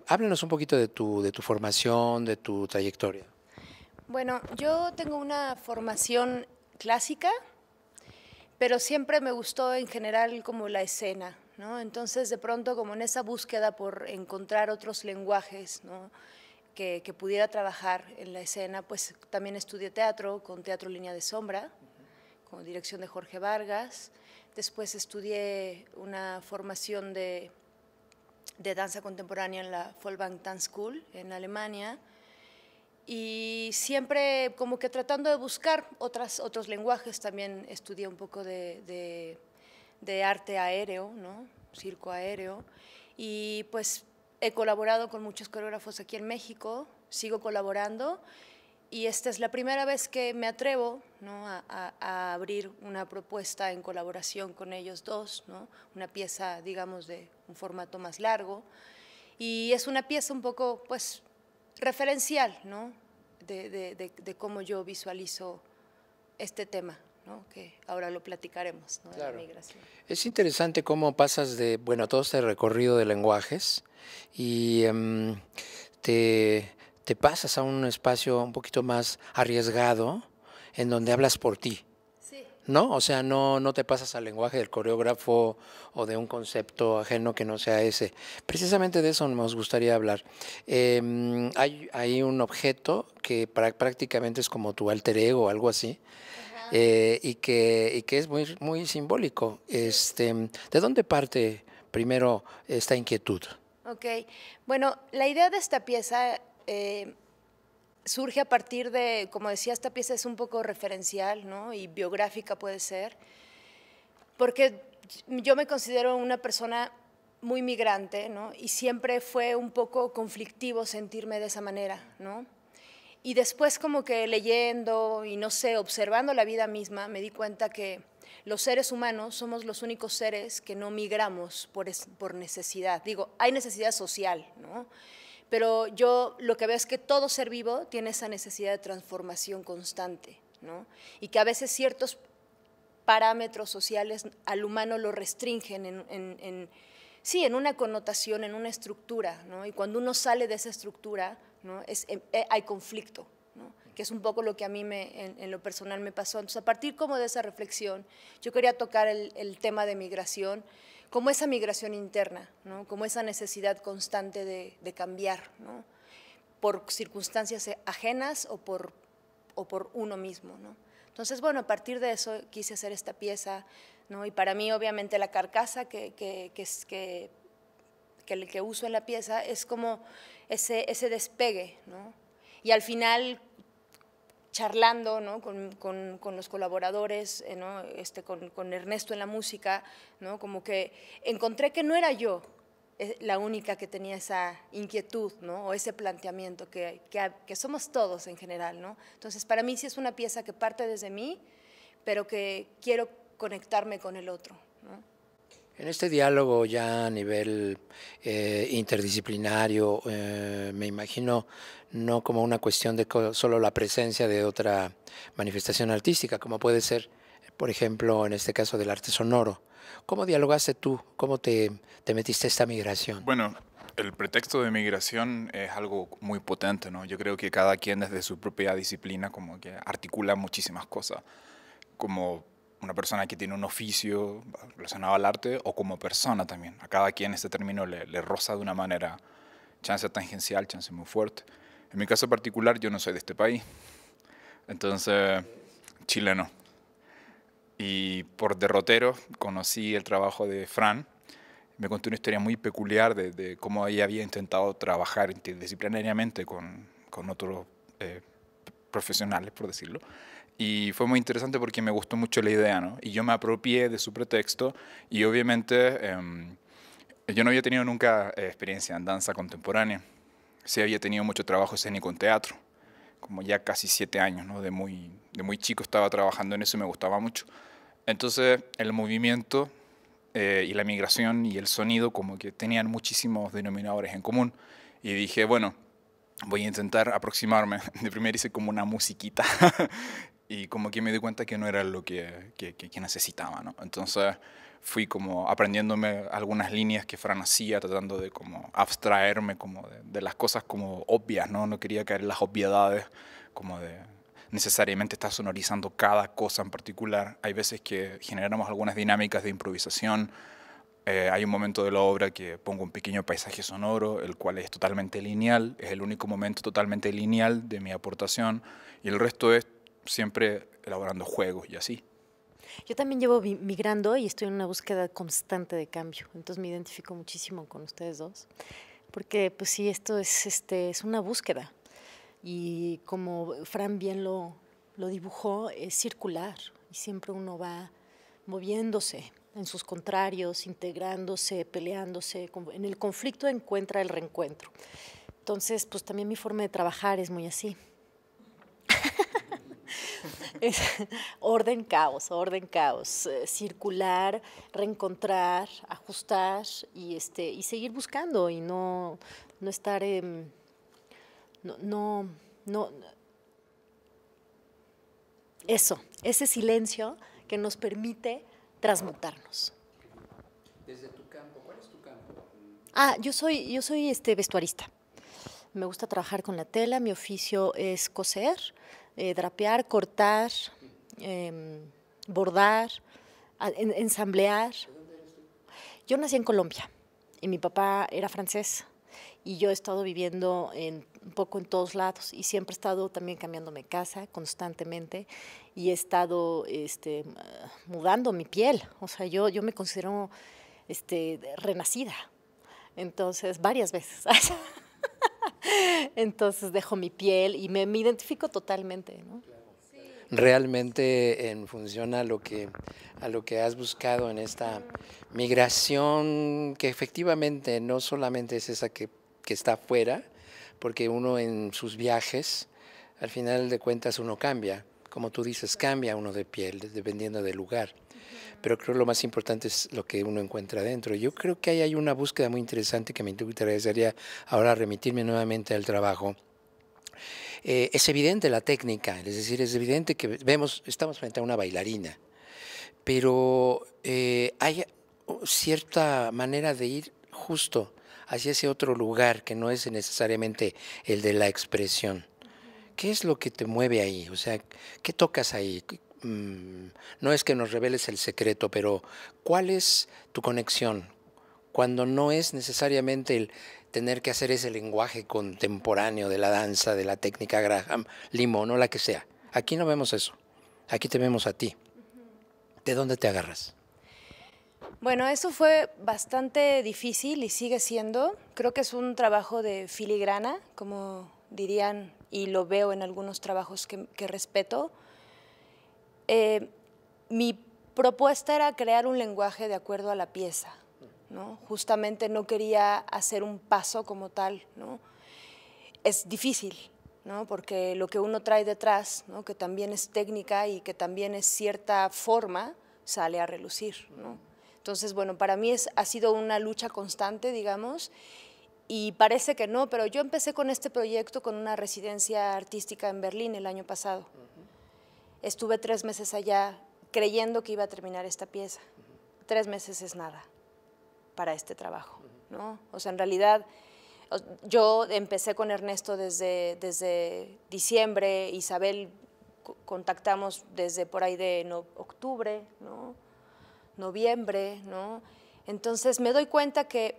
Háblanos un poquito de tu formación, de tu trayectoria. Bueno, yo tengo una formación clásica, pero siempre me gustó en general como la escena, ¿no? Entonces, de pronto, como en esa búsqueda por encontrar otros lenguajes, ¿no? que pudiera trabajar en la escena, pues también estudié teatro con Teatro Línea de Sombra, con dirección de Jorge Vargas. Después estudié una formación de danza contemporánea en la Fallbach Dance School en Alemania, y siempre como que tratando de buscar otros lenguajes. También estudié un poco de arte aéreo, ¿no? Circo aéreo, y pues he colaborado con muchos coreógrafos aquí en México, sigo colaborando, y esta es la primera vez que me atrevo, ¿no? a abrir una propuesta en colaboración con ellos dos, ¿no? Una pieza, digamos, de un formato más largo, y es una pieza un poco, pues, referencial, ¿no? de cómo yo visualizo este tema, ¿no? Que ahora lo platicaremos, ¿no? Claro. De la migración. Es interesante cómo pasas de, bueno, todo este recorrido de lenguajes y te pasas a un espacio un poquito más arriesgado en donde hablas por ti. Sí. ¿No? O sea, no te pasas al lenguaje del coreógrafo o de un concepto ajeno que no sea ese. Precisamente de eso nos gustaría hablar. Hay un objeto que prácticamente es como tu alter ego o algo así, y que es muy simbólico. ¿De dónde parte primero esta inquietud? Ok, bueno, la idea de esta pieza surge a partir de, como decía, esta pieza es un poco referencial, ¿no? Y biográfica puede ser, porque yo me considero una persona muy migrante, ¿no? Y siempre fue un poco conflictivo sentirme de esa manera, ¿no? Y después, como que leyendo y no sé, observando la vida misma, me di cuenta que los seres humanos somos los únicos seres que no migramos por necesidad. Digo, hay necesidad social, ¿no? Pero yo lo que veo es que todo ser vivo tiene esa necesidad de transformación constante, ¿no? Y que a veces ciertos parámetros sociales al humano lo restringen sí, en una connotación, en una estructura, ¿no? Y cuando uno sale de esa estructura, ¿no? Hay conflicto, ¿no? Que es un poco lo que a mí en lo personal me pasó. Entonces, a partir como de esa reflexión, yo quería tocar el tema de migración, como esa migración interna, ¿no? Como esa necesidad constante de cambiar, ¿no? Por circunstancias ajenas o por uno mismo, ¿no? Entonces, bueno, a partir de eso quise hacer esta pieza, ¿no? Y para mí, obviamente, la carcasa que uso en la pieza es como ese despegue, ¿no? Y al final, charlando, ¿no? con los colaboradores, ¿no? con Ernesto en la música, ¿no? Como que encontré que no era yo la única que tenía esa inquietud, ¿no? O ese planteamiento que somos todos en general, ¿no? Entonces, para mí sí es una pieza que parte desde mí, pero que quiero conectarme con el otro, ¿no? En este diálogo ya a nivel interdisciplinario, me imagino no como una cuestión de solo la presencia de otra manifestación artística, como puede ser, por ejemplo, en este caso del arte sonoro. ¿Cómo dialogaste tú? ¿Cómo te metiste a esta migración? Bueno, el pretexto de migración es algo muy potente, ¿no? Yo creo que cada quien desde su propia disciplina como que articula muchísimas cosas, como una persona que tiene un oficio relacionado al arte o como persona también. A cada quien este término le roza de una manera, chance tangencial, chance muy fuerte. En mi caso particular, yo no soy de este país, entonces, chileno. Y por derrotero conocí el trabajo de Fran. Me contó una historia muy peculiar de cómo ella había intentado trabajar interdisciplinariamente con otros profesionales, por decirlo. Y fue muy interesante porque me gustó mucho la idea, ¿no? Y yo me apropié de su pretexto y obviamente yo no había tenido nunca experiencia en danza contemporánea. Sí había tenido mucho trabajo escénico en teatro, como ya casi 7 años, ¿no? De muy chico estaba trabajando en eso y me gustaba mucho. Entonces el movimiento y la migración y el sonido como que tenían muchísimos denominadores en común. Y dije, bueno, voy a intentar aproximarme. De primero hice como una musiquita y como que me di cuenta que no era lo que necesitaba, ¿no? Entonces fui como aprendiéndome algunas líneas que Fran hacía, tratando de como abstraerme como de las cosas como obvias, ¿no? No quería caer en las obviedades como de necesariamente estar sonorizando cada cosa en particular. Hay veces que generamos algunas dinámicas de improvisación. Hay un momento de la obra que pongo un pequeño paisaje sonoro, el cual es totalmente lineal, es el único momento totalmente lineal de mi aportación, y el resto es siempre elaborando juegos y así. Yo también llevo migrando y estoy en una búsqueda constante de cambio, entonces me identifico muchísimo con ustedes dos, porque pues sí, esto es una búsqueda y como Fran bien lo dibujó, es circular y siempre uno va moviéndose en sus contrarios, integrándose, peleándose, en el conflicto encuentra el reencuentro. Entonces, pues también mi forma de trabajar es muy así. Es orden, caos, circular, reencontrar, ajustar y seguir buscando y no estar ese silencio que nos permite transmutarnos. Desde tu campo, ¿cuál es tu campo? Yo soy vestuarista. Me gusta trabajar con la tela, mi oficio es coser, drapear, cortar, bordar, ensamblear. Yo nací en Colombia y mi papá era francés y yo he estado viviendo un poco en todos lados y siempre he estado también cambiándome casa constantemente y he estado mudando mi piel. O sea, yo me considero renacida, entonces varias veces. Entonces dejo mi piel y me identifico totalmente, ¿no? Realmente en función a lo que has buscado en esta migración, que efectivamente no solamente es esa que está afuera, porque uno en sus viajes, al final de cuentas uno cambia, como tú dices, cambia uno de piel, dependiendo del lugar. Pero creo que lo más importante es lo que uno encuentra adentro. Yo creo que ahí hay una búsqueda muy interesante que me interesaría ahora remitirme nuevamente al trabajo. Es evidente la técnica, es decir, es evidente que estamos frente a una bailarina, pero hay cierta manera de ir justo hacia ese otro lugar que no es necesariamente el de la expresión. ¿Qué es lo que te mueve ahí? O sea, ¿qué tocas ahí? No es que nos reveles el secreto, pero ¿cuál es tu conexión? Cuando no es necesariamente el tener que hacer ese lenguaje contemporáneo de la danza, de la técnica Graham, Limón o la que sea. Aquí no vemos eso. Aquí te vemos a ti. ¿De dónde te agarras? Bueno, eso fue bastante difícil y sigue siendo. Creo que es un trabajo de filigrana, como dirían, y lo veo en algunos trabajos que respeto. Mi propuesta era crear un lenguaje de acuerdo a la pieza, ¿no? Justamente no quería hacer un paso como tal, ¿no? Es difícil, ¿no? Porque lo que uno trae detrás, ¿no? Que también es técnica y que también es cierta forma, sale a relucir, ¿no? Entonces, bueno, para mí ha sido una lucha constante, digamos, y parece que no, pero yo empecé con este proyecto con una residencia artística en Berlín el año pasado. Estuve 3 meses allá creyendo que iba a terminar esta pieza. 3 meses es nada para este trabajo, ¿no? O sea, en realidad, yo empecé con Ernesto desde diciembre, Isabel contactamos desde por ahí de octubre, ¿no? Noviembre, ¿no? Entonces me doy cuenta que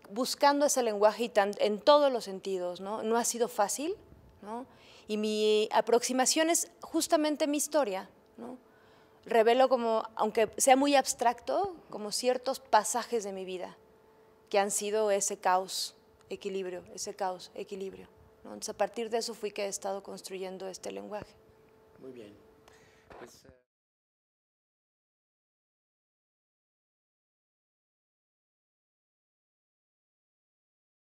buscando ese lenguaje y en todos los sentidos, ¿no? No ha sido fácil, ¿no? Y mi aproximación es justamente mi historia, ¿no? Revelo como, aunque sea muy abstracto, como ciertos pasajes de mi vida que han sido ese caos, equilibrio, ¿no? Entonces a partir de eso fui que he estado construyendo este lenguaje. Muy bien. Pues,